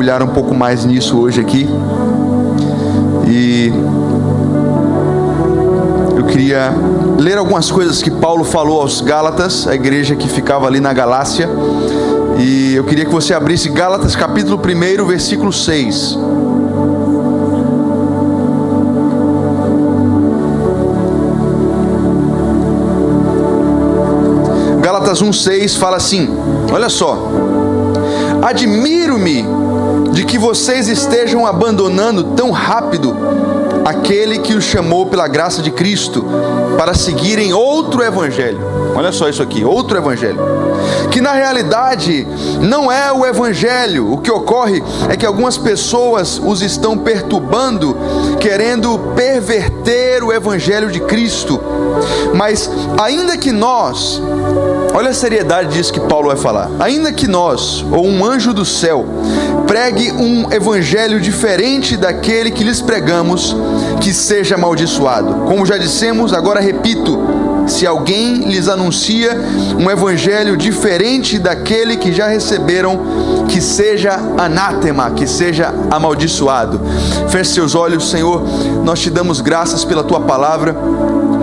mergulhar um pouco mais nisso hoje aqui. E eu queria ler algumas coisas que Paulo falou aos Gálatas, a igreja que ficava ali na Galácia. E eu queria que você abrisse Gálatas capítulo 1, versículo 6. Gálatas 1,6 fala assim, olha só: admiro-me de que vocês estejam abandonando tão rápido aquele que os chamou pela graça de Cristo para seguirem outro evangelho. Olha só isso aqui, outro evangelho, que na realidade não é o evangelho. O que ocorre é que algumas pessoas os estão perturbando, querendo perverter o evangelho de Cristo. Mas ainda que nós, olha a seriedade disso que Paulo vai falar, ainda que nós, ou um anjo do céu, pregue um evangelho diferente daquele que lhes pregamos, que seja amaldiçoado. Como já dissemos, agora repito: se alguém lhes anuncia um evangelho diferente daquele que já receberam, que seja anátema, que seja amaldiçoado. Feche seus olhos. Senhor, nós te damos graças pela tua palavra.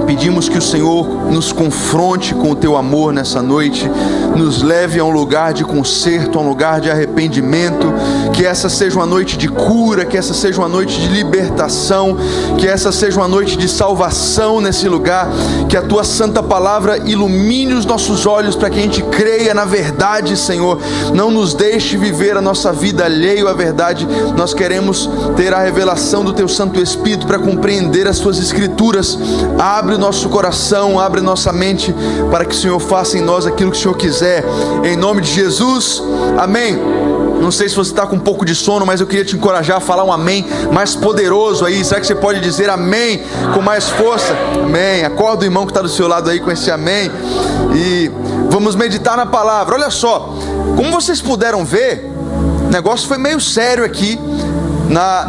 Pedimos que o Senhor nos confronte com o teu amor nessa noite, nos leve a um lugar de conserto, a um lugar de arrependimento, que essa seja uma noite de cura, que essa seja uma noite de libertação, que essa seja uma noite de salvação nesse lugar, que a tua santa palavra ilumine os nossos olhos para que a gente creia na verdade, Senhor. Não nos deixe viver a nossa vida alheio à verdade. Nós queremos ter a revelação do teu Santo Espírito para compreender as tuas escrituras. Abre o nosso coração, abre nossa mente, para que o Senhor faça em nós aquilo que o Senhor quiser, em nome de Jesus, amém. Não sei se você está com um pouco de sono, mas eu queria te encorajar a falar um amém mais poderoso aí. Será que você pode dizer amém com mais força? Amém. Acorda o irmão que está do seu lado aí com esse amém, e vamos meditar na palavra. Olha só, como vocês puderam ver, o negócio foi meio sério aqui,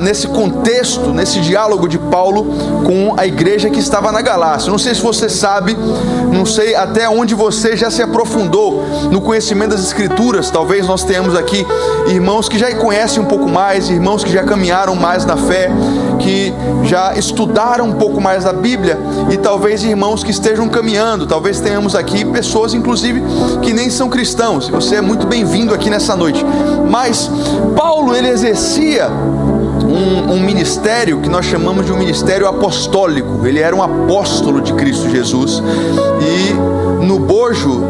nesse contexto, nesse diálogo de Paulo com a igreja que estava na Galácia. Não sei se você sabe, não sei até onde você já se aprofundou no conhecimento das Escrituras. Talvez nós tenhamos aqui irmãos que já conhecem um pouco mais, irmãos que já caminharam mais na fé, que já estudaram um pouco mais da Bíblia, e talvez irmãos que estejam caminhando. Talvez tenhamos aqui pessoas, inclusive, que nem são cristãos. Você é muito bem-vindo aqui nessa noite. Mas Paulo, ele exercia um ministério que nós chamamos de um ministério apostólico. Ele era um apóstolo de Cristo Jesus, e no bojo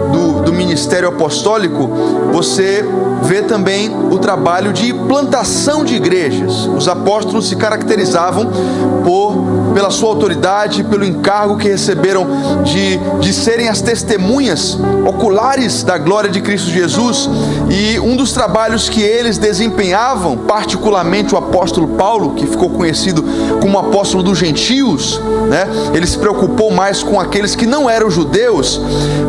do ministério apostólico você vê também o trabalho de plantação de igrejas. Os apóstolos se caracterizavam pela sua autoridade, pelo encargo que receberam de serem as testemunhas oculares da glória de Cristo Jesus. E um dos trabalhos que eles desempenhavam, particularmente o apóstolo Paulo, que ficou conhecido como apóstolo dos gentios, né? Ele se preocupou mais com aqueles que não eram judeus.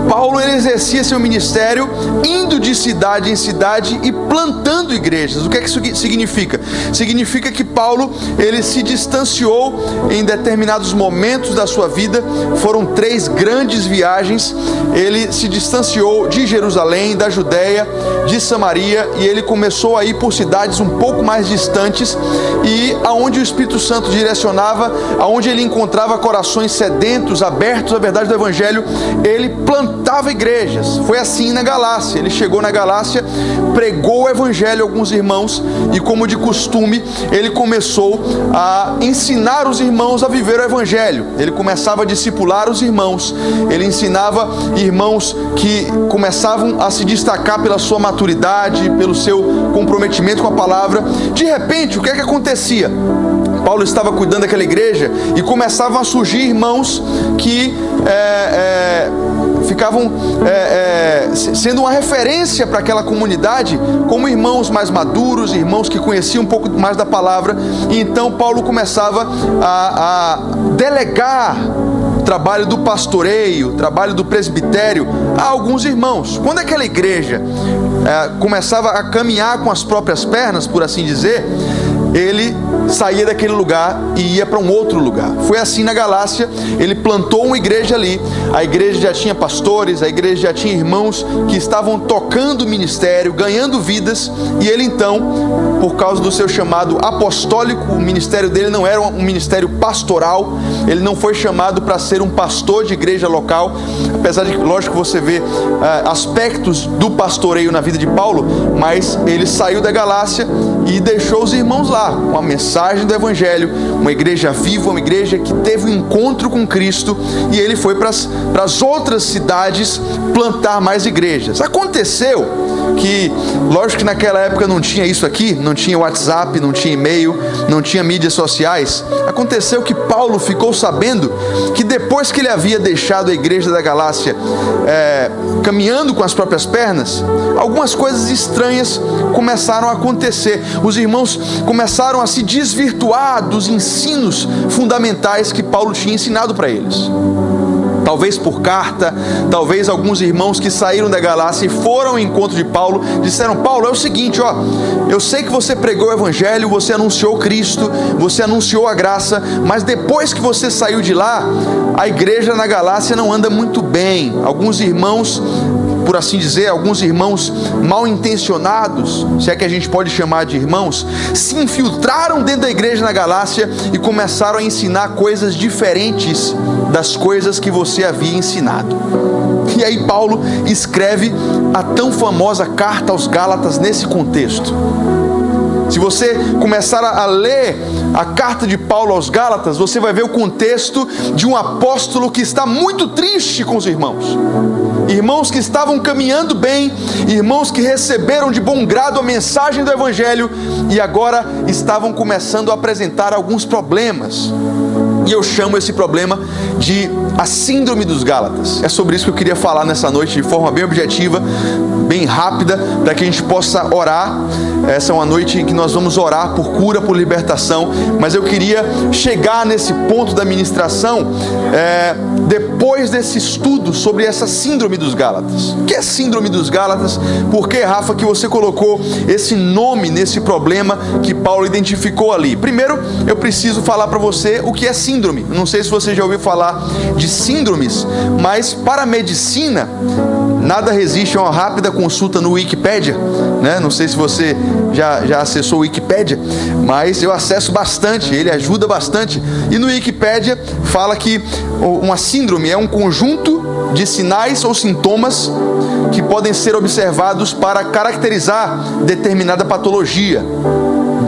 Paulo, ele exercia seu ministério indo de cidade em cidade e plantando igrejas. O que é que isso significa? Significa que Paulo, ele se distanciou em determinados momentos da sua vida. Foram 3 grandes viagens. Ele se distanciou de Jerusalém, da Judéia, de Samaria, e ele começou a ir por cidades um pouco mais distantes, e aonde o Espírito Santo direcionava, aonde ele encontrava corações sedentos, abertos à verdade do Evangelho, ele plantava igrejas. Foi assim na Galácia. Ele chegou na Galácia, pregou o Evangelho a alguns irmãos, e como de costume, ele começou a ensinar os irmãos a viver o Evangelho. Ele começava a discipular os irmãos, ele ensinava irmãos que começavam a se destacar pela sua maturidade, pelo seu comprometimento com a palavra. De repente, o que é que acontecia? Paulo estava cuidando daquela igreja e começavam a surgir irmãos que ficavam sendo uma referência para aquela comunidade, como irmãos mais maduros, irmãos que conheciam um pouco mais da palavra. E então Paulo começava a delegar o trabalho do pastoreio, o trabalho do presbitério a alguns irmãos. Quando aquela igreja começava a caminhar com as próprias pernas, por assim dizer, ele saía daquele lugar e ia para um outro lugar. Foi assim na Galácia. Ele plantou uma igreja ali. A igreja já tinha pastores, a igreja já tinha irmãos que estavam tocando o ministério, ganhando vidas. E ele então, por causa do seu chamado apostólico, o ministério dele não era um ministério pastoral. Ele não foi chamado para ser um pastor de igreja local, apesar de que, lógico, você vê aspectos do pastoreio na vida de Paulo, mas ele saiu da Galácia e deixou os irmãos lá, com a mensagem do Evangelho, uma igreja viva, uma igreja que teve um encontro com Cristo, e ele foi para as outras cidades plantar mais igrejas. Aconteceu que, lógico que naquela época não tinha isso aqui, não tinha WhatsApp, não tinha e-mail, não tinha mídias sociais. Aconteceu que Paulo ficou sabendo que depois que ele havia deixado a igreja da Galácia caminhando com as próprias pernas, algumas coisas estranhas começaram a acontecer. Os irmãos começaram a se desvirtuar dos ensinos fundamentais que Paulo tinha ensinado para eles. Talvez por carta, talvez alguns irmãos que saíram da Galácia e foram ao encontro de Paulo, disseram: Paulo, é o seguinte, eu sei que você pregou o Evangelho, você anunciou Cristo, você anunciou a graça, mas depois que você saiu de lá, a igreja na Galácia não anda muito bem. Alguns irmãos, por assim dizer, alguns irmãos mal intencionados, se é que a gente pode chamar de irmãos, se infiltraram dentro da igreja na Galácia e começaram a ensinar coisas diferentes das coisas que você havia ensinado. E aí Paulo escreve a tão famosa carta aos Gálatas nesse contexto. Se você começar a ler a carta de Paulo aos Gálatas, você vai ver o contexto de um apóstolo que está muito triste com os irmãos. Irmãos que estavam caminhando bem, irmãos que receberam de bom grado a mensagem do Evangelho e agora estavam começando a apresentar alguns problemas. E eu chamo esse problema de a síndrome dos Gálatas. É sobre isso que eu queria falar nessa noite, de forma bem objetiva, bem rápida, para que a gente possa orar. Essa é uma noite em que nós vamos orar por cura, por libertação, mas eu queria chegar nesse ponto da ministração depois desse estudo sobre essa síndrome dos Gálatas. O que é síndrome dos Gálatas? Por que, Rafa, que você colocou esse nome nesse problema que Paulo identificou ali? Primeiro, eu preciso falar para você o que é síndrome. Não sei se você já ouviu falar de síndromes, mas para a medicina, nada resiste a uma rápida consulta no Wikipedia, né? Não sei se você já acessou o Wikipedia, mas eu acesso bastante, ele ajuda bastante. E no Wikipedia fala que uma síndrome é um conjunto de sinais ou sintomas que podem ser observados para caracterizar determinada patologia.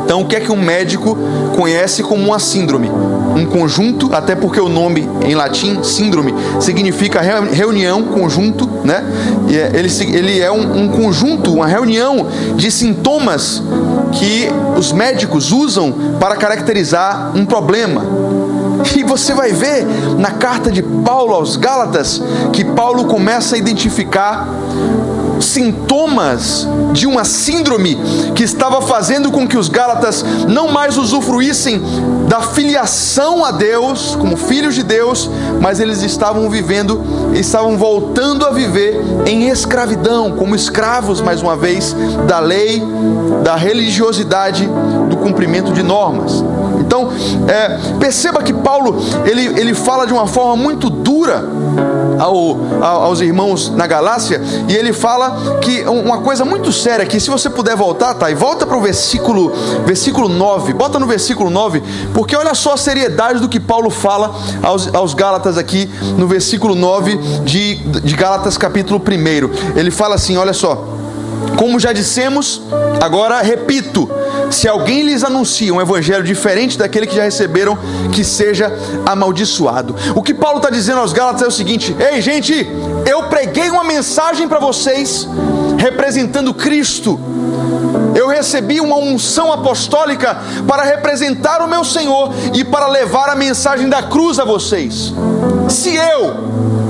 Então, o que é que um médico conhece como uma síndrome? Um conjunto, até porque o nome em latim, síndrome, significa reunião, conjunto, né? E ele é um conjunto, uma reunião de sintomas que os médicos usam para caracterizar um problema. E você vai ver na carta de Paulo aos Gálatas que Paulo começa a identificar sintomas de uma síndrome que estava fazendo com que os Gálatas não mais usufruíssem da filiação a Deus, como filhos de Deus, mas eles estavam voltando a viver em escravidão, como escravos, mais uma vez, da lei, da religiosidade, do cumprimento de normas. Então, perceba que Paulo, ele fala de uma forma muito dura aos irmãos na Galácia, e ele fala que uma coisa muito séria, que se você puder voltar, tá? E volta para o versículo 9, bota no versículo 9, porque olha só a seriedade do que Paulo fala aos Gálatas aqui, no versículo 9 de Gálatas capítulo 1. Ele fala assim, olha só: como já dissemos, agora repito, se alguém lhes anuncia um evangelho diferente daquele que já receberam, que seja amaldiçoado. O que Paulo está dizendo aos Gálatas é o seguinte: ei, gente, eu preguei uma mensagem para vocês representando Cristo. Eu recebi uma unção apostólica para representar o meu Senhor e para levar a mensagem da cruz a vocês. Se eu,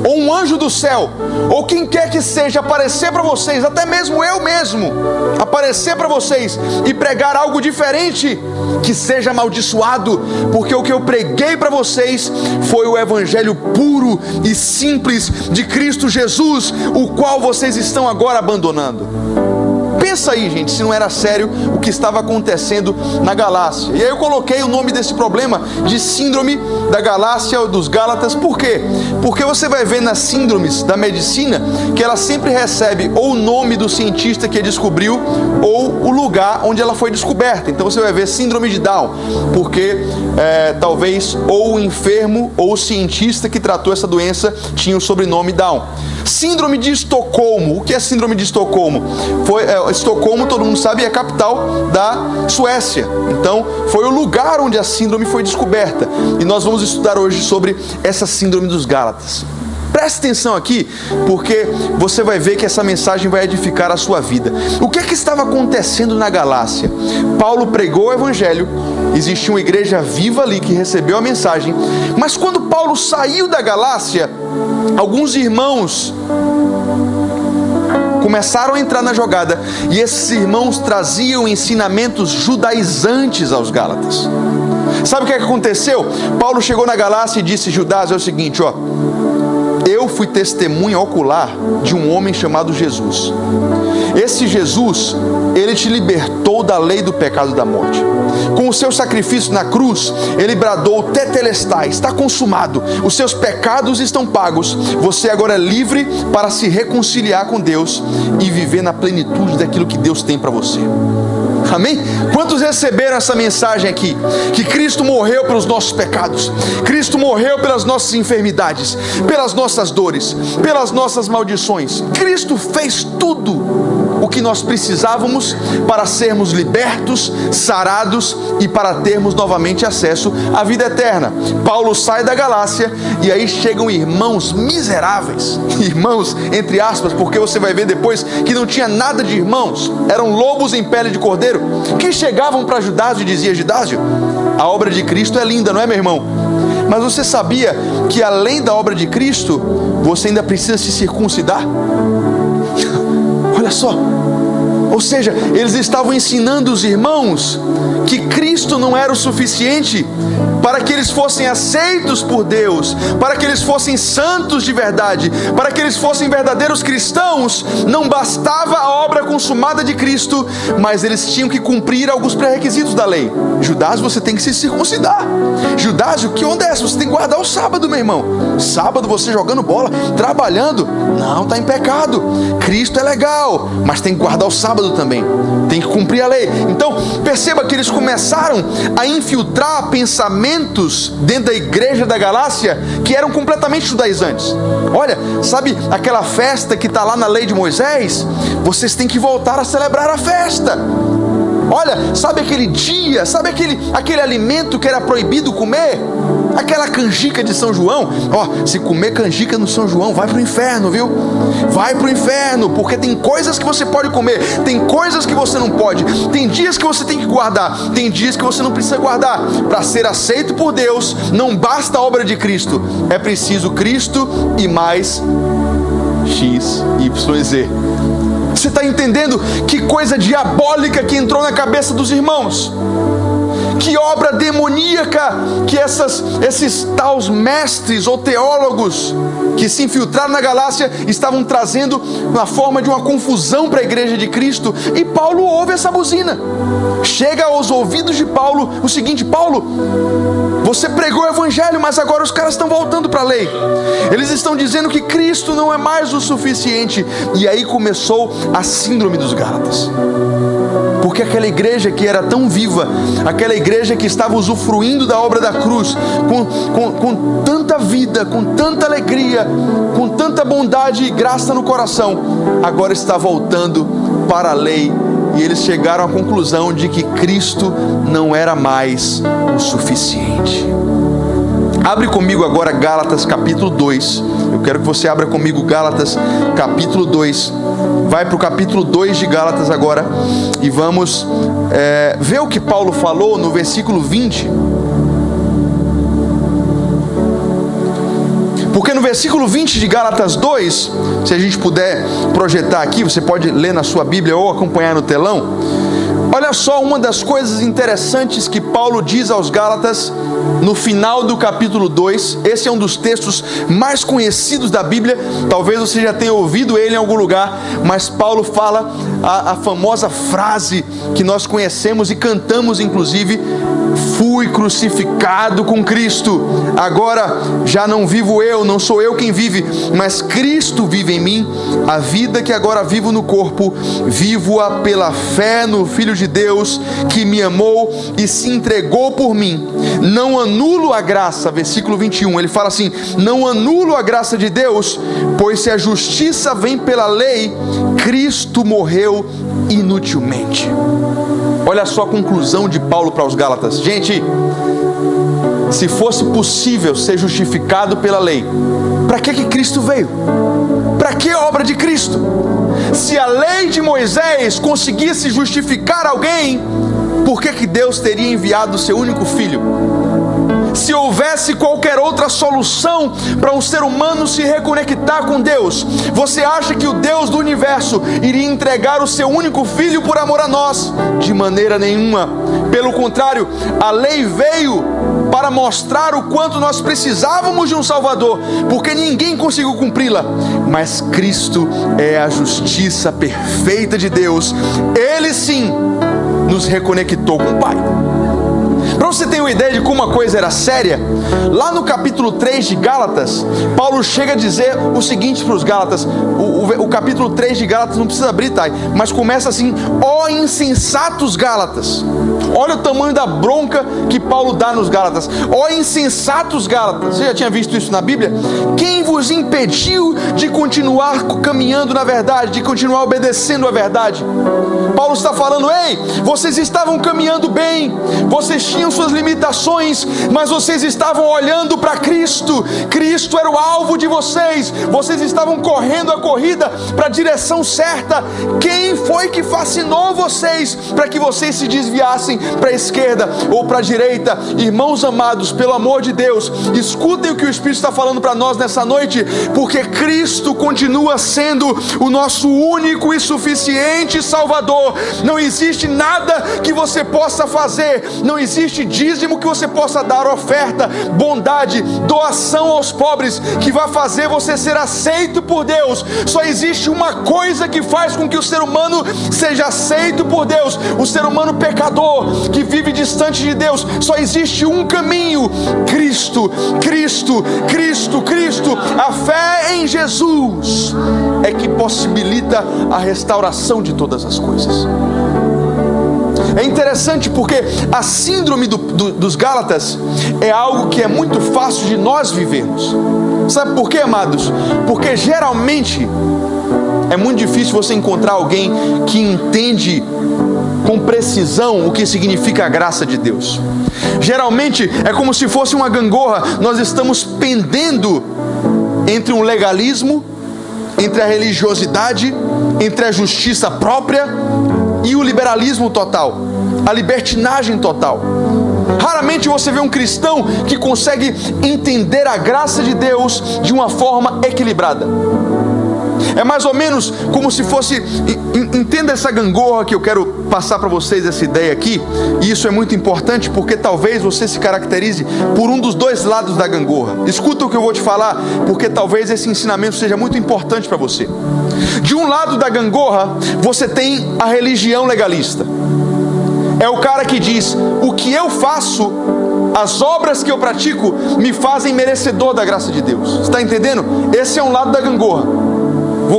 ou um anjo do céu, ou quem quer que seja, aparecer para vocês, até mesmo eu mesmo, aparecer para vocês e pregar algo diferente, que seja amaldiçoado, porque o que eu preguei para vocês foi o evangelho puro e simples de Cristo Jesus, o qual vocês estão agora abandonando. Pensa aí, gente, se não era sério o que estava acontecendo na Galácia. E aí eu coloquei o nome desse problema de síndrome da Galácia ou dos Gálatas. Por quê? Porque você vai ver nas síndromes da medicina que ela sempre recebe ou o nome do cientista que a descobriu ou o lugar onde ela foi descoberta. Então você vai ver síndrome de Down, porque talvez ou o enfermo ou o cientista que tratou essa doença tinha o sobrenome Down. Síndrome de Estocolmo. O que é síndrome de Estocolmo? Estocolmo, todo mundo sabe, é a capital da Suécia. Então, foi o lugar onde a síndrome foi descoberta. E nós vamos estudar hoje sobre essa síndrome dos Gálatas. Preste atenção aqui, porque você vai ver que essa mensagem vai edificar a sua vida. O que é que estava acontecendo na Galácia? Paulo pregou o evangelho, existia uma igreja viva ali que recebeu a mensagem, mas quando Paulo saiu da Galácia, alguns irmãos começaram a entrar na jogada, e esses irmãos traziam ensinamentos judaizantes aos Gálatas. Sabe o que aconteceu? Paulo chegou na Galácia e disse: Judas, é o seguinte, eu fui testemunha ocular de um homem chamado Jesus. Esse Jesus, ele te libertou da lei do pecado e da morte. Com o seu sacrifício na cruz, ele bradou: tetelestai, está consumado, os seus pecados estão pagos, você agora é livre para se reconciliar com Deus e viver na plenitude daquilo que Deus tem para você. Amém? Quantos receberam essa mensagem aqui? Que Cristo morreu pelos nossos pecados, Cristo morreu pelas nossas enfermidades, pelas nossas dores, pelas nossas maldições. Cristo fez tudo o que nós precisávamos para sermos libertos, sarados e para termos novamente acesso à vida eterna. Paulo sai da Galácia e aí chegam irmãos miseráveis, irmãos entre aspas, porque você vai ver depois que não tinha nada de irmãos, eram lobos em pele de cordeiro, que chegavam para Judásio e diziam: Judásio, a obra de Cristo é linda, não é, meu irmão? Mas você sabia que além da obra de Cristo, você ainda precisa se circuncidar? Olha só, ou seja, eles estavam ensinando os irmãos que Cristo não era o suficiente para que eles fossem aceitos por Deus, para que eles fossem santos de verdade, para que eles fossem verdadeiros cristãos. Não bastava a obra consumada de Cristo, mas eles tinham que cumprir alguns pré-requisitos da lei. Judas, você tem que se circuncidar. Judas, que onda é essa? Você tem que guardar o sábado, meu irmão. Sábado você jogando bola, trabalhando, não, está em pecado. Cristo é legal, mas tem que guardar o sábado também, tem que cumprir a lei. Então perceba que eles começaram a infiltrar pensamentos dentro da igreja da Galácia que eram completamente judaizantes. Olha, sabe aquela festa que está lá na lei de Moisés? Vocês têm que voltar a celebrar a festa. Olha, sabe aquele dia, sabe aquele alimento que era proibido comer? Aquela canjica de São João? Se comer canjica no São João, vai para o inferno, viu? Vai para o inferno, porque tem coisas que você pode comer, tem coisas que você não pode, tem dias que você tem que guardar, tem dias que você não precisa guardar. Para ser aceito por Deus, não basta a obra de Cristo, é preciso Cristo e mais X, Y, Z. Você está entendendo que coisa diabólica que entrou na cabeça dos irmãos? Que obra demoníaca que esses tais mestres ou teólogos que se infiltraram na Galácia estavam trazendo na forma de uma confusão para a igreja de Cristo. E Paulo ouve essa buzina. Chega aos ouvidos de Paulo o seguinte: Paulo, você pregou o evangelho, mas agora os caras estão voltando para a lei. Eles estão dizendo que Cristo não é mais o suficiente. E aí começou a síndrome dos Gálatas. Porque aquela igreja que era tão viva, aquela igreja que estava usufruindo da obra da cruz, com tanta vida, com tanta alegria, com tanta bondade e graça no coração, agora está voltando para a lei. E eles chegaram à conclusão de que Cristo não era mais o suficiente. Abre comigo agora Gálatas capítulo 2. Eu quero que você abra comigo Gálatas capítulo 2. Vai para o capítulo 2 de Gálatas agora e vamos ver o que Paulo falou no versículo 20. Porque no versículo 20 de Gálatas 2, se a gente puder projetar aqui, você pode ler na sua Bíblia ou acompanhar no telão. Olha só uma das coisas interessantes que Paulo diz aos Gálatas no final do capítulo 2. Esse é um dos textos mais conhecidos da Bíblia. Talvez você já tenha ouvido ele em algum lugar, mas Paulo fala a famosa frase que nós conhecemos e cantamos inclusive: fui crucificado com Cristo, agora já não vivo eu, não sou eu quem vive, mas Cristo vive em mim. A vida que agora vivo no corpo, vivo-a pela fé no Filho de Deus, que me amou e se entregou por mim. Não anulo a graça, versículo 21, ele fala assim: não anulo a graça de Deus, pois se a justiça vem pela lei, Cristo morreu inutilmente. Olha só a conclusão de Paulo para os Gálatas. Gente, se fosse possível ser justificado pela lei, para que Cristo veio? Para que a obra de Cristo? Se a lei de Moisés conseguisse justificar alguém, por que Deus teria enviado o seu único filho? Se houvesse qualquer outra solução para um ser humano se reconectar com Deus, você acha que o Deus do universo iria entregar o seu único filho por amor a nós? De maneira nenhuma. Pelo contrário, a lei veio para mostrar o quanto nós precisávamos de um Salvador, porque ninguém conseguiu cumpri-la. Mas Cristo é a justiça perfeita de Deus. Ele sim nos reconectou com o Pai. Para você ter uma ideia de como a coisa era séria, lá no capítulo 3 de Gálatas, Paulo chega a dizer o seguinte para os Gálatas. O capítulo 3 de Gálatas não precisa abrir, tá? Mas começa assim: ó insensatos Gálatas. Olha o tamanho da bronca que Paulo dá nos Gálatas. Ó insensatos Gálatas. Você já tinha visto isso na Bíblia? Quem vos impediu de continuar caminhando na verdade, de continuar obedecendo a verdade? Paulo está falando: ei, vocês estavam caminhando bem, vocês tinham suas limitações, mas vocês estavam olhando para Cristo. Cristo era o alvo de vocês. Vocês estavam correndo a corrida para a direção certa. Quem foi que fascinou vocês para que vocês se desviassem para a esquerda ou para a direita? Irmãos amados, pelo amor de Deus, escutem o que o Espírito está falando para nós nessa noite, porque Cristo continua sendo o nosso único e suficiente Salvador. Não existe nada que você possa fazer, não existe dízimo que você possa dar, oferta, bondade, doação aos pobres, que vai fazer você ser aceito por Deus. Só existe uma coisa que faz com que o ser humano seja aceito por Deus, o ser humano pecador, que vive distante de Deus. Só existe um caminho: Cristo, Cristo, Cristo, Cristo. A fé em Jesus é que possibilita a restauração de todas as coisas. É interessante porque a síndrome dos Gálatas é algo que é muito fácil de nós vivermos. Sabe por quê, amados? Porque geralmente é muito difícil você encontrar alguém que entende com precisão o que significa a graça de Deus. Geralmente é como se fosse uma gangorra. Nós estamos pendendo entre um legalismo, entre a religiosidade, entre a justiça própria e o liberalismo total, a libertinagem total. Raramente você vê um cristão que consegue entender a graça de Deus de uma forma equilibrada. É mais ou menos como se fosse, entenda essa gangorra que eu quero passar para vocês, essa ideia aqui. E isso é muito importante porque talvez você se caracterize por um dos dois lados da gangorra. Escuta o que eu vou te falar, porque talvez esse ensinamento seja muito importante para você. De um lado da gangorra, você tem a religião legalista. É o cara que diz: o que eu faço, as obras que eu pratico, me fazem merecedor da graça de Deus. Você está entendendo? Esse é um lado da gangorra.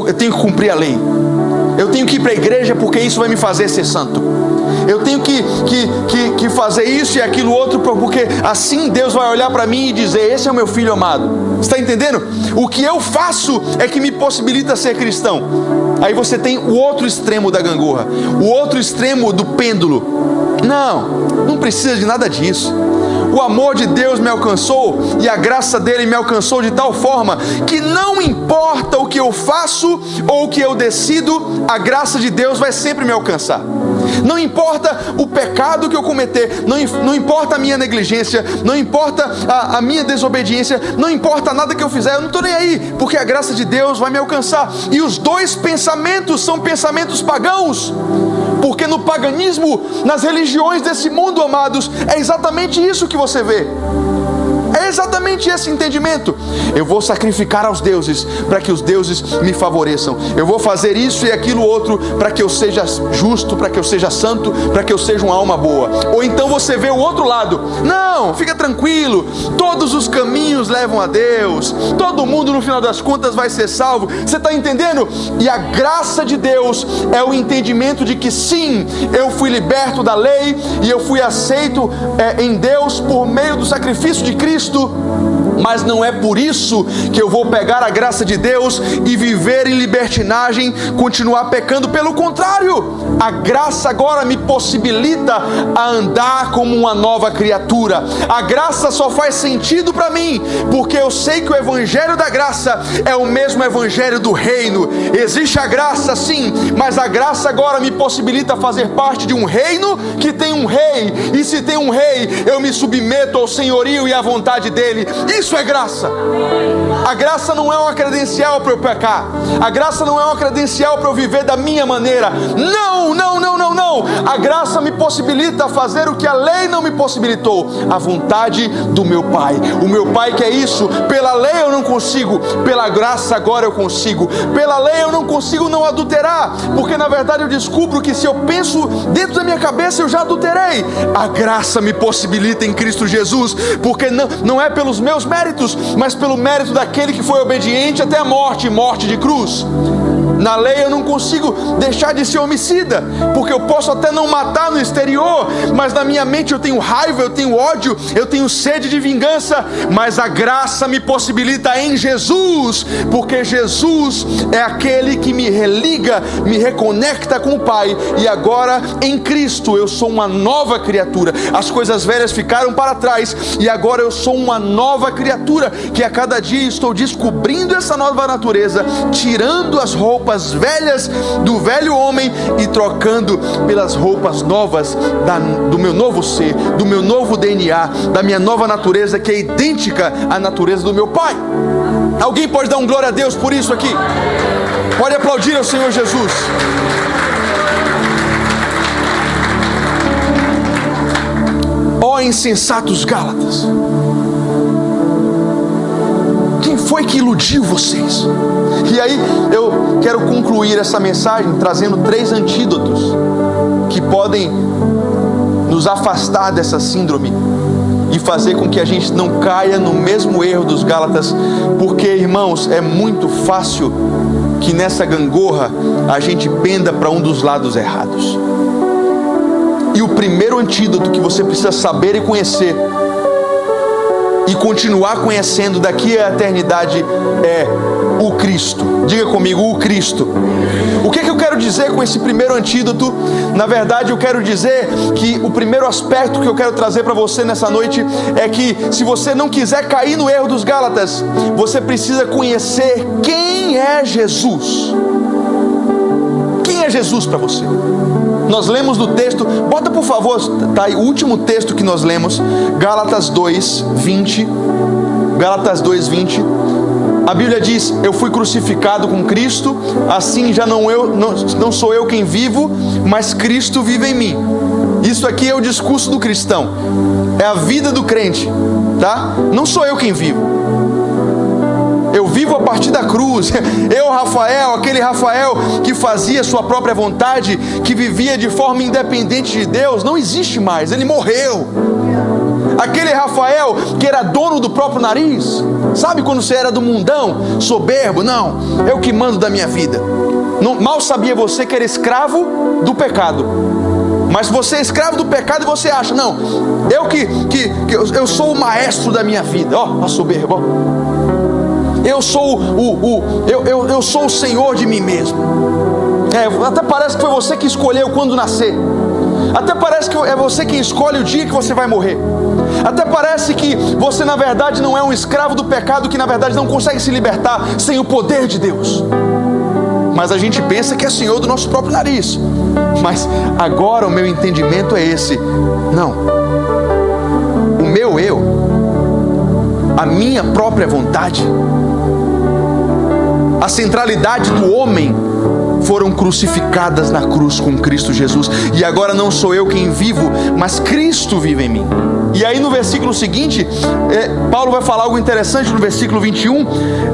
Eu tenho que cumprir a lei. Eu tenho que ir para a igreja porque isso vai me fazer ser santo. Eu tenho que fazer isso e aquilo outro, porque assim Deus vai olhar para mim e dizer: esse é o meu filho amado. Você está entendendo? O que eu faço é que me possibilita ser cristão. Aí você tem o outro extremo da gangorra, o outro extremo do pêndulo. Não precisa de nada disso. O amor de Deus me alcançou e a graça dele me alcançou de tal forma que não importa o que eu faço ou o que eu decido, a graça de Deus vai sempre me alcançar. Não importa o pecado que eu cometer, não importa a minha negligência, não importa a minha desobediência, não importa nada que eu fizer, eu não estou nem aí, porque a graça de Deus vai me alcançar. E os dois pensamentos são pensamentos pagãos. Porque no paganismo, nas religiões desse mundo, amados, é exatamente isso que você vê. É exatamente esse entendimento. Eu vou sacrificar aos deuses para que os deuses me favoreçam. Eu vou fazer isso e aquilo outro para que eu seja justo, para que eu seja santo, para que eu seja uma alma boa. Ou então você vê o outro lado. Não, fica tranquilo. Todos os caminhos levam a Deus. Todo mundo no final das contas vai ser salvo. Você está entendendo? E a graça de Deus é o entendimento de que sim, eu fui liberto da lei e eu fui aceito em Deus por meio do sacrifício de Cristo. Mas não é por isso que eu vou pegar a graça de Deus e viver em libertinagem, continuar pecando. Pelo contrário, a graça agora me possibilita a andar como uma nova criatura. A graça só faz sentido para mim porque eu sei que o evangelho da graça é o mesmo evangelho do reino. Existe a graça sim, mas a graça agora me possibilita fazer parte de um reino que tem um rei. E se tem um rei, eu me submeto ao senhorio e à vontade dele. Isso é graça. A graça não é uma credencial para eu pecar. A graça não é uma credencial para eu viver da minha maneira. Não, não, não, não, não. A graça me possibilita fazer o que a lei não me possibilitou. A vontade do meu Pai. O meu Pai quer isso. Pela lei eu não consigo. Pela graça agora eu consigo. Pela lei eu não consigo não adulterar. Porque na verdade eu descubro que se eu penso dentro da minha cabeça eu já adulterei. A graça me possibilita em Cristo Jesus. Porque não é pelos meus méritos, mas pelo mérito daquele que foi obediente até a morte, morte de cruz. Na lei eu não consigo deixar de ser homicida, porque eu posso até não matar no exterior, mas na minha mente eu tenho raiva, eu tenho ódio, eu tenho sede de vingança. Mas a graça me possibilita em Jesus, porque Jesus é aquele que me religa, me reconecta com o Pai. E agora em Cristo eu sou uma nova criatura. As coisas velhas ficaram para trás e agora eu sou uma nova criatura, que a cada dia estou descobrindo essa nova natureza, tirando as roupas velhas do velho homem e trocando pelas roupas novas do meu novo ser, do meu novo DNA, da minha nova natureza, que é idêntica à natureza do meu Pai. Alguém pode dar um glória a Deus por isso aqui? Pode aplaudir ao Senhor Jesus. Ó insensatos Gálatas, quem foi que iludiu vocês? E aí eu quero concluir essa mensagem trazendo 3 antídotos que podem nos afastar dessa síndrome e fazer com que a gente não caia no mesmo erro dos Gálatas. Porque, irmãos, é muito fácil que nessa gangorra a gente penda para um dos lados errados. E o primeiro antídoto que você precisa saber e conhecer e continuar conhecendo daqui à eternidade é o Cristo. Diga comigo, o Cristo. O que eu quero dizer com esse primeiro antídoto? Na verdade eu quero dizer que o primeiro aspecto que eu quero trazer para você nessa noite é que se você não quiser cair no erro dos Gálatas, você precisa conhecer quem é Jesus. Quem é Jesus para você? Nós lemos no texto, bota por favor, tá aí o último texto que nós lemos, Gálatas 2:20. Gálatas 2:20. A Bíblia diz: eu fui crucificado com Cristo, assim já não sou eu quem vivo, mas Cristo vive em mim. Isso aqui é o discurso do cristão, é a vida do crente, tá? Não sou eu quem vivo. Eu vivo a partir da cruz. Eu, Rafael, aquele Rafael que fazia sua própria vontade, que vivia de forma independente de Deus, não existe mais, ele morreu. Aquele Rafael que era dono do próprio nariz, sabe quando você era do mundão, soberbo? Não, eu que mando da minha vida. Não, mal sabia você que era escravo do pecado. Mas você é escravo do pecado e você acha, não, eu sou o maestro da minha vida. Ó, a soberba. Eu sou eu sou o Senhor de mim mesmo. Até parece que foi você que escolheu quando nascer. Até parece que é você quem escolhe o dia que você vai morrer. Até parece que você na verdade não é um escravo do pecado, que na verdade não consegue se libertar sem o poder de Deus. Mas a gente pensa que é Senhor do nosso próprio nariz. Mas agora o meu entendimento é esse. Não. O meu eu, a minha própria vontade, a centralidade do homem foram crucificadas na cruz com Cristo Jesus. E agora não sou eu quem vivo, mas Cristo vive em mim. E aí no versículo seguinte, Paulo vai falar algo interessante no versículo 21.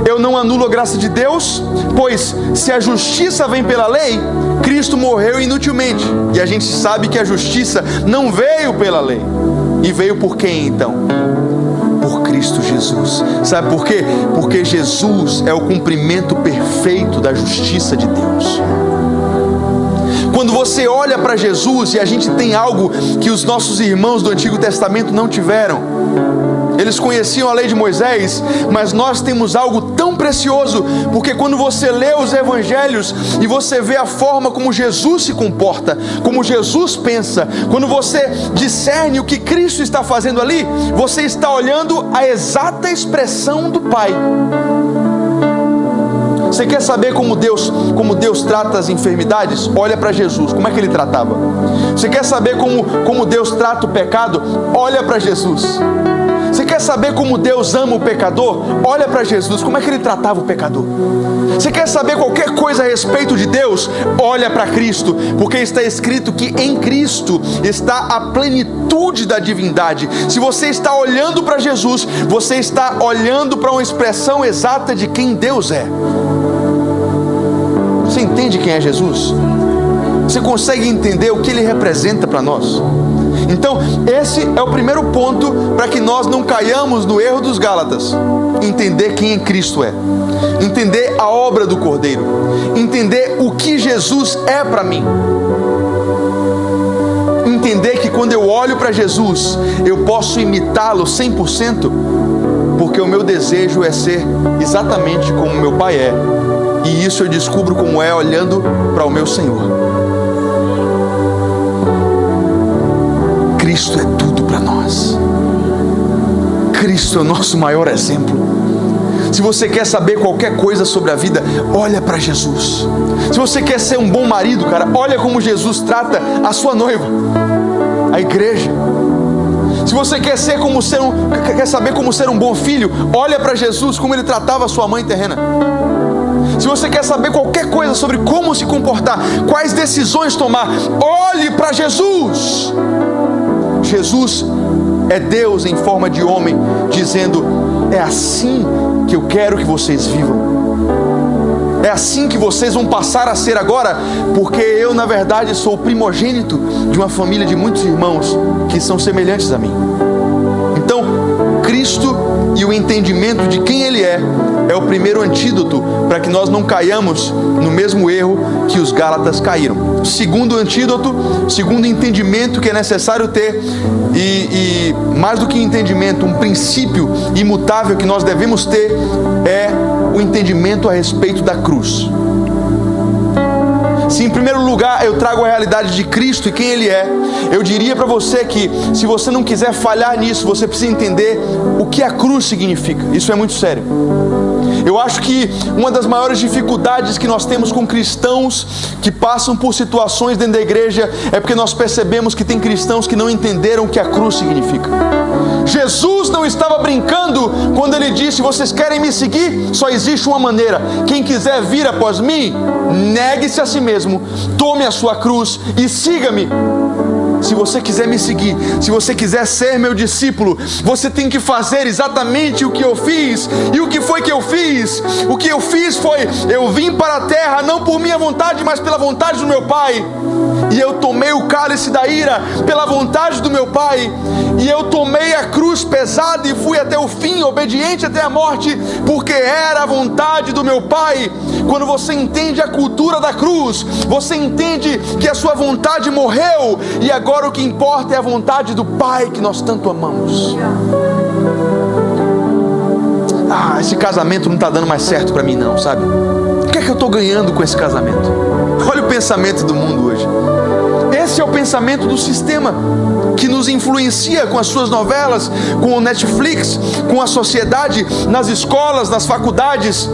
Eu não anulo a graça de Deus, pois se a justiça vem pela lei, Cristo morreu inutilmente. E a gente sabe que a justiça não veio pela lei. E veio por quem então? Por Cristo Jesus. Sabe por quê? Porque Jesus é o cumprimento perfeito da justiça de Deus. Quando você olha para Jesus, e a gente tem algo que os nossos irmãos do Antigo Testamento não tiveram. Eles conheciam a lei de Moisés, mas nós temos algo tão precioso, porque quando você lê os evangelhos e você vê a forma como Jesus se comporta, como Jesus pensa, quando você discerne o que Cristo está fazendo ali, você está olhando a exata expressão do Pai. Você quer saber como Deus trata as enfermidades? Olha para Jesus, como é que Ele tratava. Você quer saber como Deus trata o pecado? Olha para Jesus. Você quer saber como Deus ama o pecador? Olha para Jesus, como é que Ele tratava o pecador. Você quer saber qualquer coisa a respeito de Deus? Olha para Cristo, porque está escrito que em Cristo está a plenitude da divindade. Se você está olhando para Jesus, você está olhando para uma expressão exata de quem Deus é. Você entende quem é Jesus? Você consegue entender o que Ele representa para nós? Então, esse é o primeiro ponto para que nós não caiamos no erro dos Gálatas. Entender quem Cristo é. Entender a obra do Cordeiro. Entender o que Jesus é para mim. Entender que quando eu olho para Jesus, eu posso imitá-lo 100%, porque o meu desejo é ser exatamente como meu Pai é. E isso eu descubro como é olhando para o meu Senhor. Cristo é tudo para nós. Cristo é o nosso maior exemplo. Se você quer saber qualquer coisa sobre a vida, olha para Jesus. Se você quer ser um bom marido, cara, olha como Jesus trata a sua noiva, a igreja. Se você quer saber como ser um bom filho, olha para Jesus, como Ele tratava a sua mãe terrena. Se você quer saber qualquer coisa sobre como se comportar, quais decisões tomar, olhe para Jesus. Jesus é Deus em forma de homem, dizendo: é assim que eu quero que vocês vivam. É assim que vocês vão passar a ser agora, porque eu, na verdade, sou o primogênito de uma família de muitos irmãos que são semelhantes a mim. Então, Cristo e o entendimento de quem Ele é o primeiro antídoto para que nós não caiamos no mesmo erro que os Gálatas caíram. Segundo antídoto, segundo entendimento que é necessário ter, e mais do que entendimento, um princípio imutável que nós devemos ter, é o entendimento a respeito da cruz. Se em primeiro lugar eu trago a realidade de Cristo e quem Ele é, eu diria para você que, se você não quiser falhar nisso, você precisa entender o que a cruz significa. Isso é muito sério. Eu acho que uma das maiores dificuldades que nós temos com cristãos que passam por situações dentro da igreja é porque nós percebemos que tem cristãos que não entenderam o que a cruz significa. Jesus não estava brincando quando Ele disse: vocês querem me seguir? Só existe uma maneira. Quem quiser vir após mim, negue-se a si mesmo, tome a sua cruz e siga-me. Se você quiser me seguir, se você quiser ser meu discípulo, você tem que fazer exatamente o que eu fiz. E o que foi que eu fiz? O que eu fiz foi: eu vim para a terra não por minha vontade, mas pela vontade do meu Pai. E eu tomei o cálice da ira pela vontade do meu Pai. E eu tomei a cruz pesada e fui até o fim, obediente até a morte, porque era a vontade do meu Pai. Quando você entende a cultura da cruz, você entende que a sua vontade morreu, e agora o que importa é a vontade do Pai que nós tanto amamos. Esse casamento não está dando mais certo para mim não, sabe? O que é que eu estou ganhando com esse casamento? Olha o pensamento do mundo hoje. Esse é o pensamento do sistema, que nos influencia com as suas novelas, com o Netflix, com a sociedade, nas escolas, nas faculdades,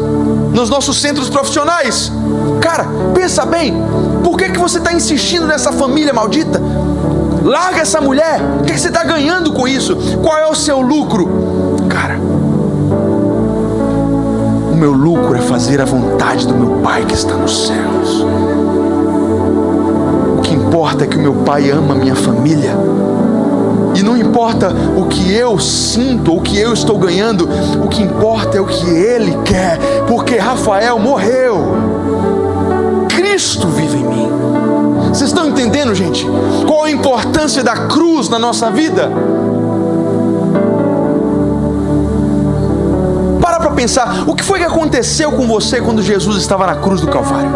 nos nossos centros profissionais. Cara, pensa bem, por que você está insistindo nessa família maldita? Larga essa mulher. O que você está ganhando com isso? Qual é o seu lucro? Cara, o meu lucro é fazer a vontade do meu Pai que está nos céus. O que importa é que o meu Pai ama a minha família. E não importa o que eu sinto ou o que eu estou ganhando, o que importa é o que Ele quer, porque Rafael morreu, Cristo vive em mim. Vocês estão entendendo, gente? Qual a importância da cruz na nossa vida? Para pensar, o que foi que aconteceu com você quando Jesus estava na cruz do Calvário?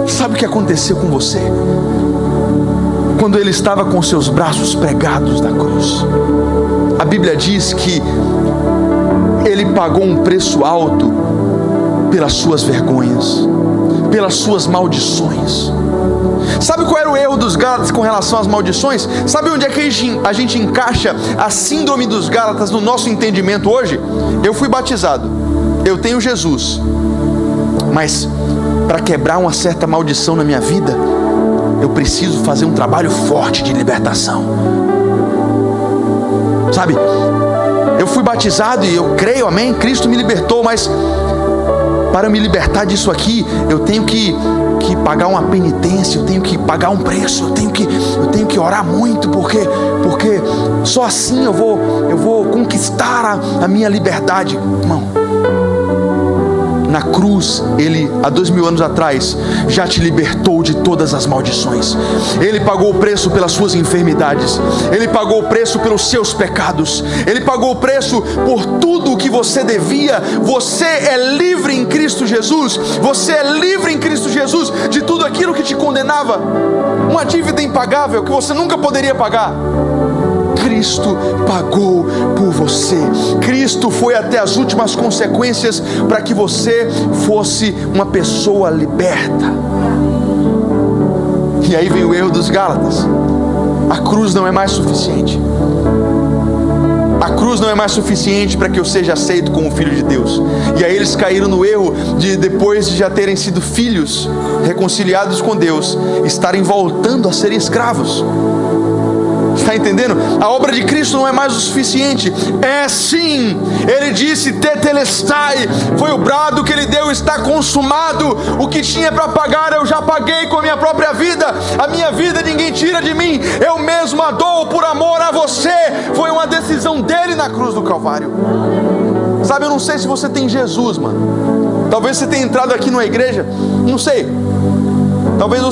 Sabe o que aconteceu com você? Quando Ele estava com seus braços pregados na cruz, a Bíblia diz que Ele pagou um preço alto pelas suas vergonhas, pelas suas maldições. Sabe qual era o erro dos Gálatas com relação às maldições? Sabe onde é que a gente encaixa a síndrome dos Gálatas no nosso entendimento hoje? Eu fui batizado, eu tenho Jesus, mas para quebrar uma certa maldição na minha vida, eu preciso fazer um trabalho forte de libertação. Sabe, eu fui batizado e eu creio, amém, Cristo me libertou, mas para me libertar disso aqui, eu tenho que pagar uma penitência, eu tenho que pagar um preço, eu tenho que orar muito, porque só assim eu vou conquistar a minha liberdade. Irmão, na cruz, Ele, há 2000 anos atrás, já te libertou de todas as maldições. Ele pagou o preço pelas suas enfermidades, Ele pagou o preço pelos seus pecados, Ele pagou o preço por tudo o que você devia. Você é livre em Cristo Jesus. Você é livre em Cristo Jesus de tudo aquilo que te condenava, uma dívida impagável que você nunca poderia pagar. Cristo pagou por você. Cristo foi até as últimas consequências para que você fosse uma pessoa liberta. E aí vem o erro dos Gálatas. A cruz não é mais suficiente. A cruz não é mais suficiente para que eu seja aceito como filho de Deus. E aí eles caíram no erro de, depois de já terem sido filhos reconciliados com Deus, estarem voltando a serem escravos. Está entendendo? A obra de Cristo não é mais o suficiente. É sim. Ele disse: tetelestai. Foi o brado que Ele deu: está consumado. O que tinha para pagar eu já paguei com a minha própria vida. A minha vida ninguém tira de mim. Eu mesmo a dou por amor a você. Foi uma decisão dele na cruz do Calvário. Sabe, eu não sei se você tem Jesus, mano. Talvez você tenha entrado aqui numa igreja, não sei. Talvez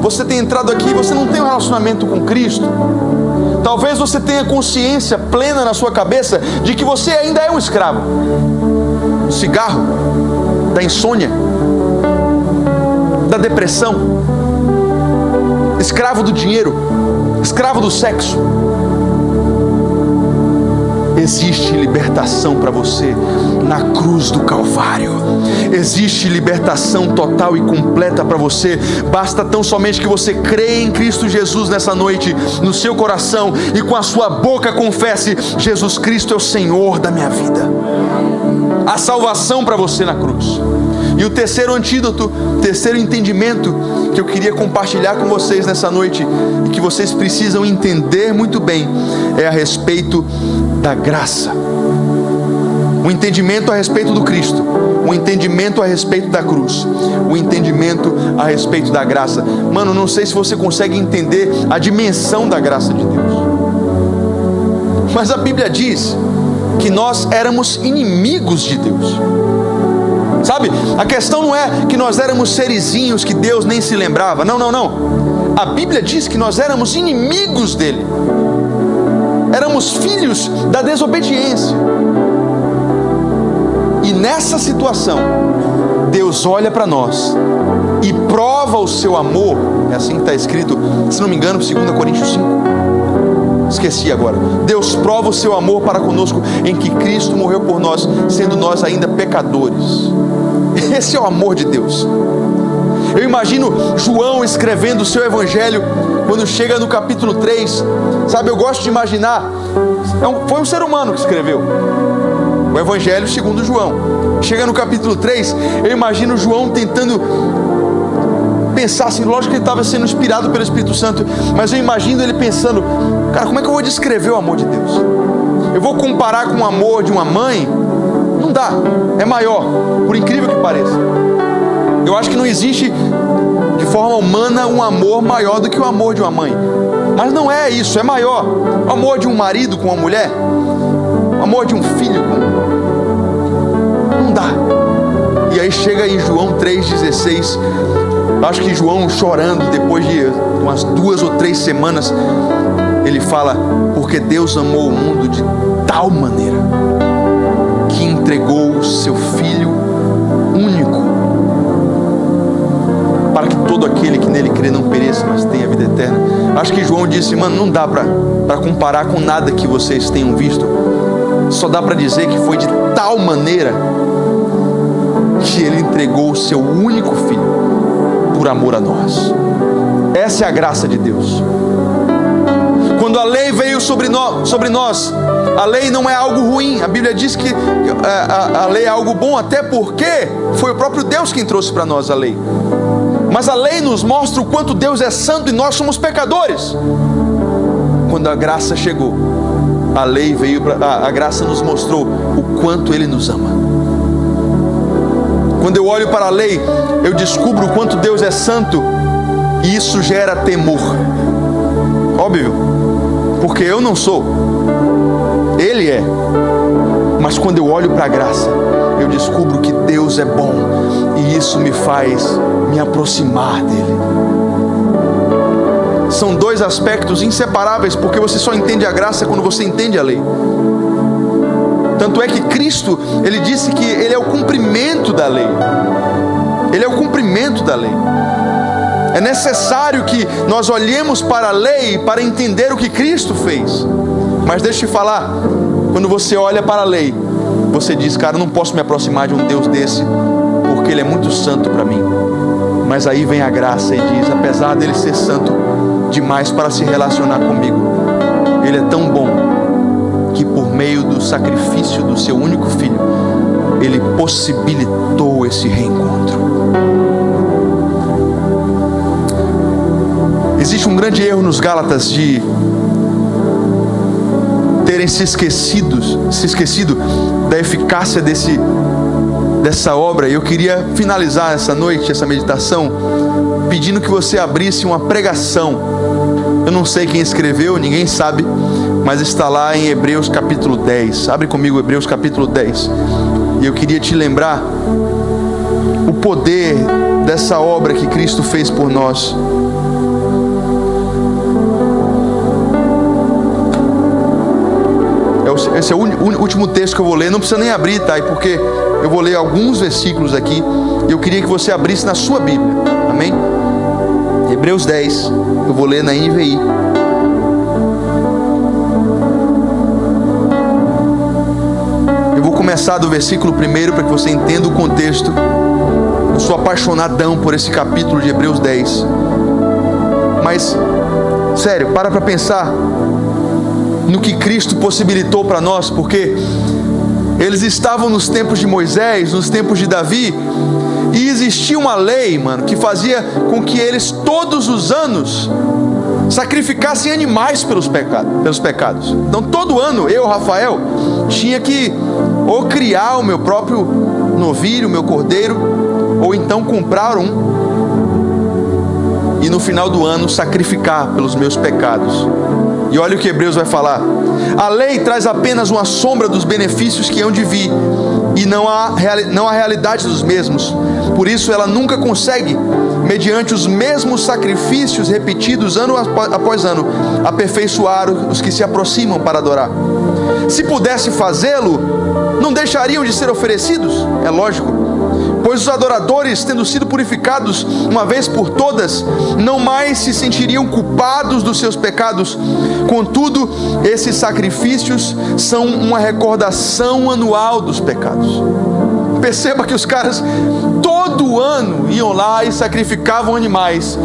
você tenha entrado aqui e você não tenha um relacionamento com Cristo. Talvez você tenha consciência plena na sua cabeça de que você ainda é um escravo do cigarro, da insônia, da depressão, escravo do dinheiro, escravo do sexo. Existe libertação para você na cruz do Calvário. Existe libertação total e completa para você. Basta tão somente que você creia em Cristo Jesus nessa noite, no seu coração, e com a sua boca confesse: Jesus Cristo é o Senhor da minha vida. A salvação para você na cruz. E o terceiro antídoto, terceiro entendimento que eu queria compartilhar com vocês nessa noite, e que vocês precisam entender muito bem, é a respeito da graça. O entendimento a respeito do Cristo, o entendimento a respeito da cruz, o entendimento a respeito da graça. Mano, não sei se você consegue entender a dimensão da graça de Deus, mas a Bíblia diz que nós éramos inimigos de Deus. Sabe, a questão não é que nós éramos serizinhos que Deus nem se lembrava. Não, não, não. A Bíblia diz que nós éramos inimigos dele. Éramos filhos da desobediência. E nessa situação, Deus olha para nós e prova o seu amor. É assim que está escrito, se não me engano, 2 Coríntios 5. Esqueci agora. Deus prova o seu amor para conosco em que Cristo morreu por nós, sendo nós ainda pecadores. Esse é o amor de Deus. Eu imagino João escrevendo o seu evangelho, quando chega no capítulo 3. Sabe, eu gosto de imaginar, foi um ser humano que escreveu o evangelho segundo João. Chega no capítulo 3, eu imagino João tentando pensar assim. Lógico que ele estava sendo inspirado pelo Espírito Santo, mas eu imagino ele pensando: cara, como é que eu vou descrever o amor de Deus? Eu vou comparar com o amor de uma mãe? Não dá, é maior, por incrível que pareça. Eu acho que não existe de forma humana um amor maior do que o amor de uma mãe. Mas não é isso, é maior. O amor de um marido com uma mulher, o amor de um filho com... Não dá. E aí chega em João 3,16, acho que João chorando, depois de umas 2 ou 3 semanas, ele fala: porque Deus amou o mundo de tal maneira que entregou o seu Filho único, para que todo aquele que nele crê não pereça, mas tenha vida eterna. Acho que João disse: mano, não dá para comparar com nada que vocês tenham visto. Só dá para dizer que foi de tal maneira que ele entregou o seu único Filho por amor a nós. Essa é a graça de Deus. Quando a lei veio sobre nós, a lei não é algo ruim. A Bíblia diz que a lei é algo bom, até porque foi o próprio Deus quem trouxe para nós a lei. Mas a lei nos mostra o quanto Deus é santo e nós somos pecadores. Quando a graça chegou, a graça nos mostrou o quanto Ele nos ama. Quando eu olho para a lei, eu descubro o quanto Deus é santo, e isso gera temor. Óbvio, porque eu não sou, Ele é. Mas quando eu olho para a graça, eu descubro que Deus é bom, e isso me faz me aproximar dEle. São 2 aspectos inseparáveis, porque você só entende a graça quando você entende a lei. Tanto é que Cristo, Ele disse que Ele é o cumprimento da lei. Ele é o cumprimento da lei. É necessário que nós olhemos para a lei para entender o que Cristo fez. Mas deixa eu te falar, quando você olha para a lei, você diz: cara, eu não posso me aproximar de um Deus desse, porque Ele é muito santo para mim. Mas aí vem a graça e diz: apesar dele ser santo demais para se relacionar comigo, Ele é tão bom que por meio do sacrifício do seu único Filho, Ele possibilitou esse reencontro. Existe um grande erro nos Gálatas de terem se esquecido da eficácia dessa obra. E eu queria finalizar essa noite, essa meditação, pedindo que você abrisse uma pregação. Eu não sei quem escreveu, ninguém sabe, mas está lá em Hebreus capítulo 10. Abre comigo Hebreus capítulo 10. E eu queria te lembrar o poder dessa obra que Cristo fez por nós. Esse é o último texto que eu vou ler. Não precisa nem abrir, tá? Porque eu vou ler alguns versículos aqui, e eu queria que você abrisse na sua Bíblia. Amém? Hebreus 10. Eu vou ler na NVI. Eu vou começar do versículo 1 para que você entenda o contexto. Eu sou apaixonadão por esse capítulo de Hebreus 10. Mas, sério, para pensar no que Cristo possibilitou para nós, porque eles estavam nos tempos de Moisés, nos tempos de Davi, e existia uma lei, mano, que fazia com que eles todos os anos sacrificassem animais pelos pecados. Então todo ano eu, Rafael, tinha que ou criar o meu próprio novilho, o meu cordeiro, ou então comprar um e no final do ano sacrificar pelos meus pecados. E olha o que Hebreus vai falar: a lei traz apenas uma sombra dos benefícios que hão de vir, e não a realidade dos mesmos. Por isso ela nunca consegue, mediante os mesmos sacrifícios repetidos ano após ano, aperfeiçoar os que se aproximam para adorar. Se pudesse fazê-lo, não deixariam de ser oferecidos? É lógico, pois os adoradores, tendo sido purificados uma vez por todas, não mais se sentiriam culpados dos seus pecados. Contudo, esses sacrifícios são uma recordação anual dos pecados. Perceba que os caras todo ano iam lá e sacrificavam animais.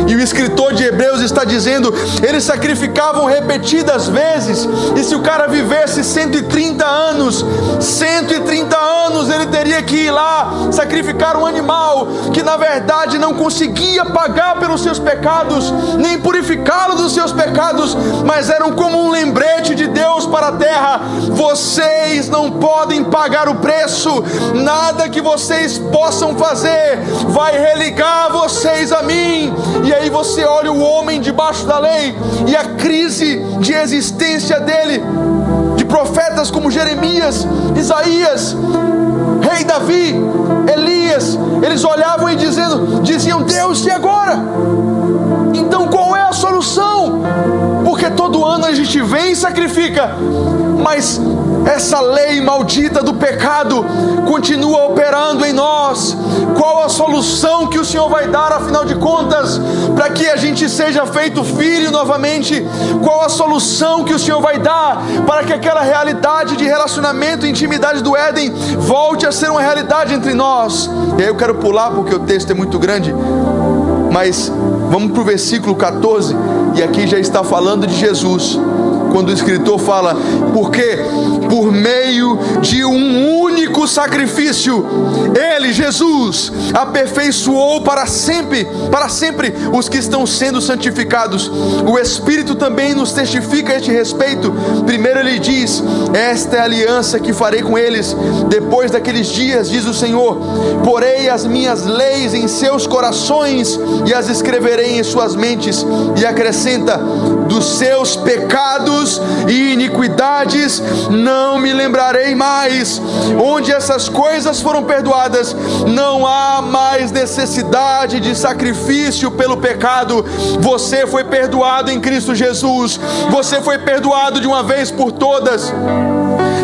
E o escritor de Hebreus está dizendo, eles sacrificavam repetidas vezes. E se o cara vivesse 130 anos, 130 anos ele teria que ir lá sacrificar um animal que na verdade não conseguia pagar pelos seus pecados, nem purificá-lo dos seus pecados, mas eram como um lembrete de Deus para a terra. Vocês não podem pagar o preço. Nada que vocês possam fazer vai religar vocês a mim. E aí você olha o homem debaixo da lei e a crise de existência dele, de profetas como Jeremias, Isaías, rei Davi, Elias. Eles olhavam e diziam: Deus, e agora? Então qual é a solução? Porque todo ano a gente vem e sacrifica, mas essa lei maldita do pecado continua operando em nós. Qual a solução que o Senhor vai dar, afinal de contas, para que a gente seja feito filho novamente? Qual a solução que o Senhor vai dar para que aquela realidade de relacionamento e intimidade do Éden volte a ser uma realidade entre nós? E aí eu quero pular porque o texto é muito grande, mas vamos para o versículo 14, e aqui já está falando de Jesus, quando o escritor fala: porque por meio de um único sacrifício, Ele, Jesus, aperfeiçoou para sempre os que estão sendo santificados. O Espírito também nos testifica a este respeito. Primeiro ele diz: esta é a aliança que farei com eles depois daqueles dias, diz o Senhor. Porei as minhas leis em seus corações e as escreverei em suas mentes. E acrescenta: dos seus pecados e iniquidades não me lembrarei mais. Onde essas coisas foram perdoadas, não há mais necessidade de sacrifício pelo pecado. Você foi perdoado em Cristo Jesus. Você foi perdoado de uma vez por todas.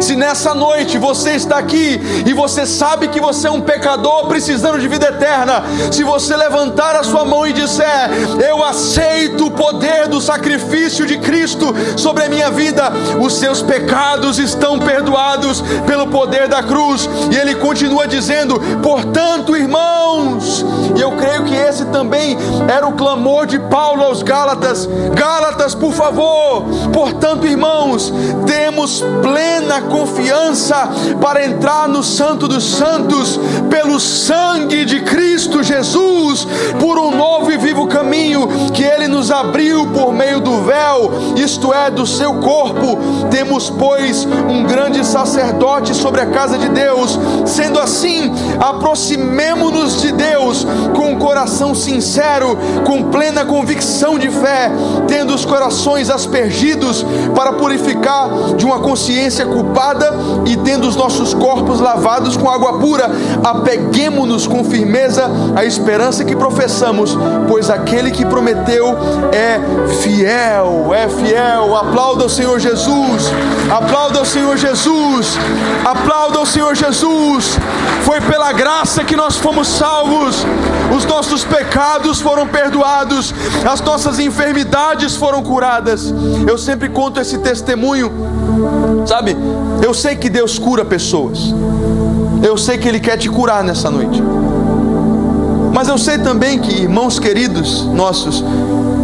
Se nessa noite você está aqui e você sabe que você é um pecador precisando de vida eterna, se você levantar a sua mão e disser: eu aceito o poder do sacrifício de Cristo sobre a minha vida, os seus pecados estão perdoados pelo poder da cruz. E ele continua dizendo: portanto, irmãos, e eu creio que esse também era o clamor de Paulo aos Gálatas: Gálatas, por favor, portanto, irmãos, temos plena confiança para entrar no Santo dos Santos pelo sangue de Cristo Jesus, por um novo e vivo caminho que Ele nos abriu por meio do véu, isto é, do seu corpo. Temos, pois, um grande sacerdote sobre a casa de Deus. Sendo assim, aproximemo-nos de Deus com um coração sincero, com plena convicção de fé, tendo os corações aspergidos para purificar de uma consciência culpada, e tendo os nossos corpos lavados com água pura, apeguemo-nos com firmeza à esperança que professamos, pois aquele que prometeu é fiel, é fiel. Aplauda o Senhor Jesus, aplauda o Senhor Jesus, aplauda o Senhor Jesus. Foi pela graça que nós fomos salvos, os nossos pecados foram perdoados, as nossas enfermidades foram curadas. Eu sempre conto esse testemunho, sabe? Eu sei que Deus cura pessoas, eu sei que Ele quer te curar nessa noite, mas eu sei também que irmãos queridos nossos,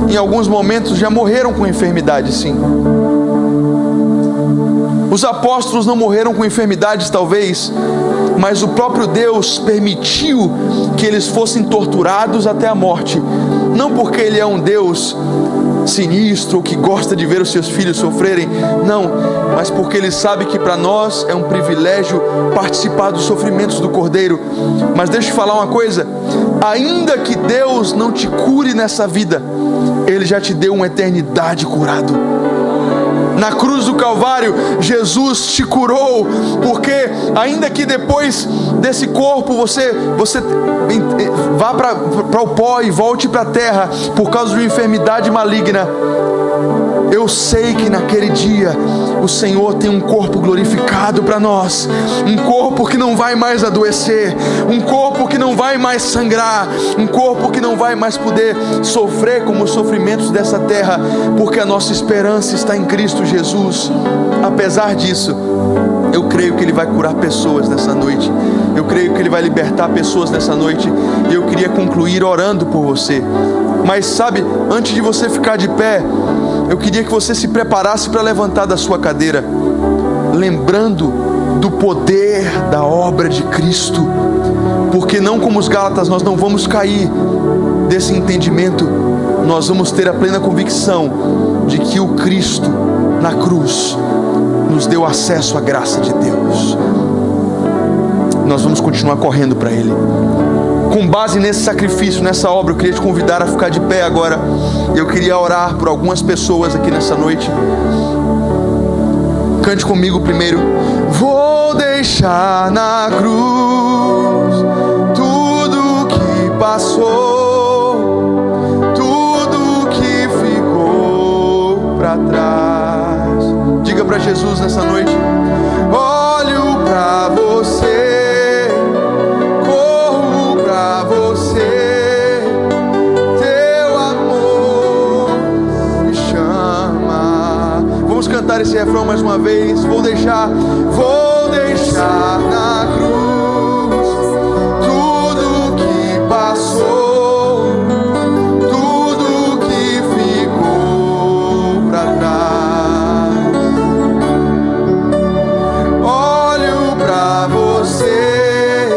em alguns momentos já morreram com enfermidade, sim. Os apóstolos não morreram com enfermidades talvez, mas o próprio Deus permitiu que eles fossem torturados até a morte, não porque Ele é um Deus sinistro, que gosta de ver os seus filhos sofrerem, não, mas porque Ele sabe que para nós é um privilégio participar dos sofrimentos do Cordeiro. Mas deixa eu te falar uma coisa: ainda que Deus não te cure nessa vida, Ele já te deu uma eternidade curado. Na cruz do Calvário, Jesus te curou, porque ainda que depois desse corpo você vá para o pó e volte para a terra por causa de uma enfermidade maligna, eu sei que naquele dia o Senhor tem um corpo glorificado para nós, um corpo que não vai mais adoecer, um corpo que não vai mais sangrar, um corpo que não vai mais poder sofrer como os sofrimentos dessa terra, porque a nossa esperança está em Cristo Jesus. Apesar disso, Eu creio que Ele vai curar pessoas nessa noite. Eu creio que Ele vai libertar pessoas nessa noite. E eu queria concluir orando por você. Mas sabe, antes de você ficar de pé, eu queria que você se preparasse para levantar da sua cadeira, lembrando do poder da obra de Cristo. Porque não como os Gálatas, nós não vamos cair desse entendimento. Nós vamos ter a plena convicção de que o Cristo na cruz nos deu acesso à graça de Deus. Nós vamos continuar correndo para Ele. Com base nesse sacrifício, nessa obra, eu queria te convidar a ficar de pé agora. Eu queria orar por algumas pessoas aqui nessa noite. Cante comigo primeiro. Vou deixar na cruz tudo que passou, tudo que ficou para trás. Diga para Jesus nessa noite: olho para você, corro para você, teu amor me chama. Vamos cantar esse refrão mais uma vez. Vou deixar na cruz tudo que passou, tudo que ficou para trás. Olho para você,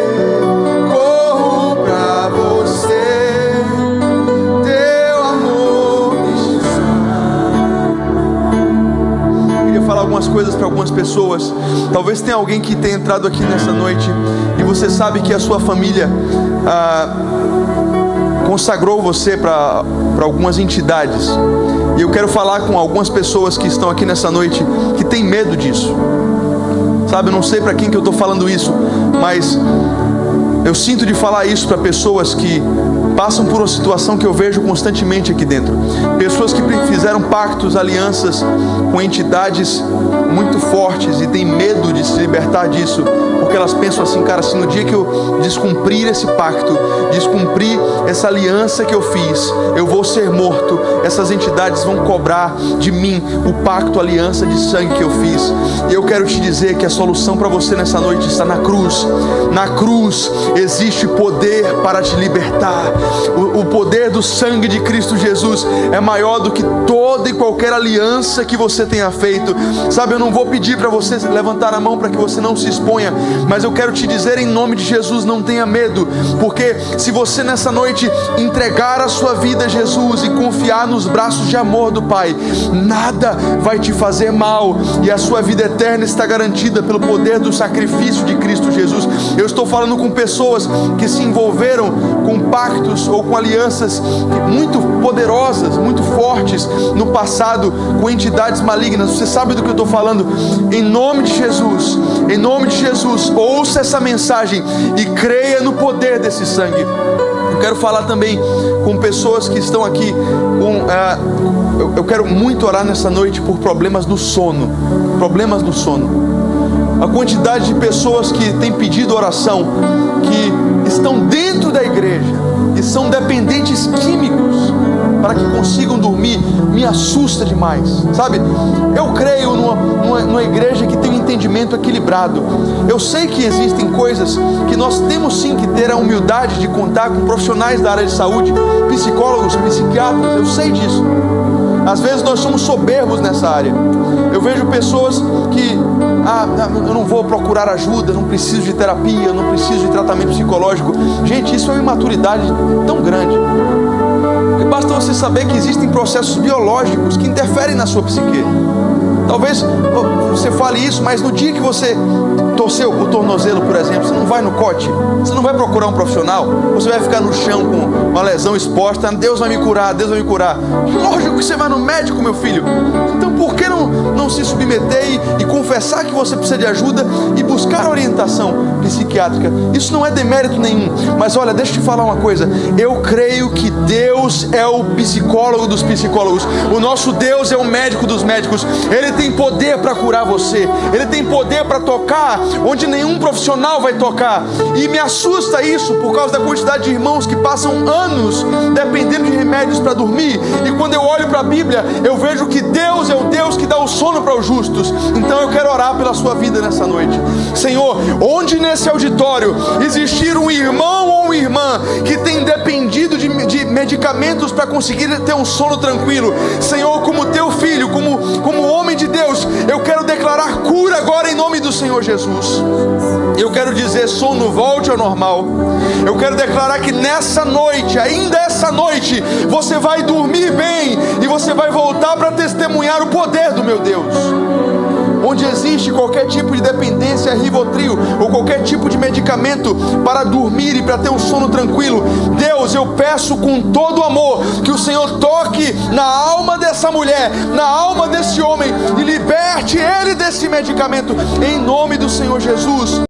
corro para você, teu amor me chama. Eu queria falar algumas coisas para algumas pessoas. Talvez tenha alguém que tenha entrado aqui nessa noite e você sabe que a sua família consagrou você para algumas entidades. E eu quero falar com algumas pessoas que estão aqui nessa noite que tem medo disso. Sabe, eu não sei para quem que eu estou falando isso, mas eu sinto de falar isso para pessoas que passam por uma situação que eu vejo constantemente aqui dentro. Pessoas que fizeram pactos, alianças com entidades muito fortes e têm medo de se libertar disso, porque elas pensam assim: cara, se no dia que eu descumprir esse pacto, descumprir essa aliança que eu fiz, eu vou ser morto. Essas entidades vão cobrar de mim o pacto, a aliança de sangue que eu fiz. E eu quero te dizer que a solução para você nessa noite está na cruz. Na cruz existe poder para te libertar. O poder do sangue de Cristo Jesus é maior do que toda e qualquer aliança que você tenha feito. Sabe, eu não vou pedir para você levantar a mão para que você não se exponha, mas eu quero te dizer em nome de Jesus: não tenha medo, porque se você nessa noite entregar a sua vida a Jesus e confiar nos braços de amor do Pai, nada vai te fazer mal, e a sua vida eterna está garantida pelo poder do sacrifício de Cristo Jesus. Eu estou falando com pessoas que se envolveram com pactos ou com alianças muito poderosas, muito fortes no passado, com entidades malignas. Você sabe do que eu estou falando. Em nome de Jesus, em nome de Jesus, ouça essa mensagem e creia no poder desse sangue. Eu quero falar também com pessoas que estão aqui eu quero muito orar nessa noite por problemas do sono. Problemas do sono. A quantidade de pessoas que têm pedido oração, que estão dentro da igreja e são dependentes químicos para que consigam dormir, me assusta demais. Sabe, eu creio numa igreja que tem um entendimento equilibrado. Eu sei que existem coisas que nós temos sim que ter a humildade de contar com profissionais da área de saúde, psicólogos, psiquiatras. Eu sei disso. Às vezes nós somos soberbos nessa área. Eu vejo pessoas que eu não vou procurar ajuda, não preciso de terapia, não preciso de tratamento psicológico. Gente, isso é uma imaturidade tão grande. Porque basta você saber que existem processos biológicos que interferem na sua psique. Talvez você fale isso, mas no dia que você torceu o tornozelo, por exemplo, você não vai no COT, você não vai procurar um profissional, você vai ficar no chão com uma lesão exposta. Deus vai me curar, Deus vai me curar. Lógico que você vai no médico, meu filho. Então por que não se submeter e confessar que você precisa de ajuda e buscar orientação psiquiátrica? Isso não é demérito nenhum, mas olha, deixa eu te falar uma coisa. Eu creio que Deus é o psicólogo dos psicólogos. O nosso Deus é o médico dos médicos. Ele tem poder para curar você. Ele tem poder para tocar onde nenhum profissional vai tocar. E me assusta isso por causa da quantidade de irmãos que passam anos dependendo de remédios para dormir. E quando eu olho para a Bíblia, eu vejo que Deus é o Deus que dá o sono sono para os justos. Então eu quero orar pela sua vida nessa noite. Senhor, onde nesse auditório existir um irmão ou uma irmã que tem dependido de medicamentos para conseguir ter um sono tranquilo, Senhor, como teu filho, como homem de Deus, eu quero declarar cura agora em nome do Senhor Jesus. Eu quero dizer: sono, volte ao normal. Eu quero declarar que nessa noite, ainda essa noite, você vai dormir bem e você vai voltar para testemunhar o poder do meu Deus. Onde existe qualquer tipo de dependência, Rivotril ou qualquer tipo de medicamento para dormir e para ter um sono tranquilo, Deus, eu peço com todo amor que o Senhor toque na alma dessa mulher, na alma desse homem, e liberte ele desse medicamento, em nome do Senhor Jesus.